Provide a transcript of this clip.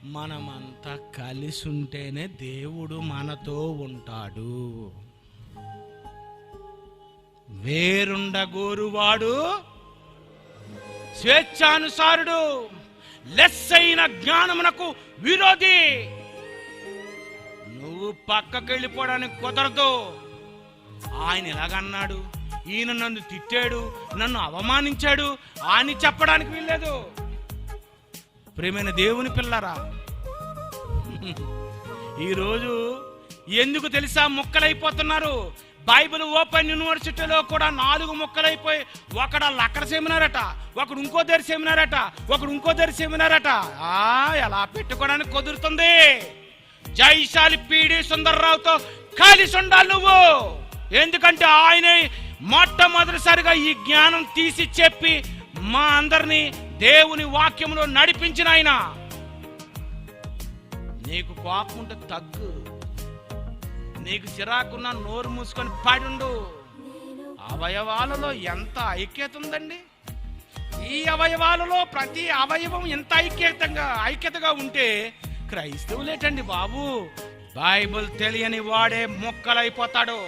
మనమంతా కలిసి ఉంటేనే దేవుడు మనతో ఉంటాడు. వేరుండగోరువాడు స్వేచ్ఛానుసారుడు, లెస్సైన జ్ఞానమునకు విరోధి. నువ్వు పక్కకి వెళ్ళిపోవడానికి కుదరదు. ఆయన ఎలాగన్నాడు, ఈయన నన్ను తిట్టాడు, నన్ను అవమానించాడు అని చెప్పడానికి వీల్లేదు. ప్రియమైన దేవుని పిల్లరా, ఈరోజు ఎందుకు తెలుసా ముక్కలైపోతున్నారు? బైబిల్ ఓపెన్ యూనివర్సిటీలో కూడా 4 ముక్కలైపోయి, ఒకడు అక్కడ సెమినార్ అట, ఒకడు ఇంకో దగ్గర సెమినార్ అట, ఒకడు ఇంకో దగ్గర సెమినార్ అట. ఎలా పెట్టుకోవడానికి కుదురుతుంది? జైశాలి పీడి సుందర్రావుతో కలిసి ఉండాలి నువ్వు. ఎందుకంటే ఆయనే మొట్టమొదటిసారిగా ఈ జ్ఞానం తీసి చెప్పి మా అందరినీ దేవుని వాక్యంలో నడిపించిన ఆయన. నీకు కోపం ఉంటే తగ్గు, నీకు చిరాకున్న నోరు మూసుకొని పడుండు. అవయవాలలో ఎంత ఐక్యత ఉందండి! ఈ అవయవాలలో ప్రతి అవయవం ఎంత ఐక్యతగా ఉంటే క్రైస్తవులేటండి బాబు. బైబిల్ తెలియని వాడే ముక్కలైపోతాడు.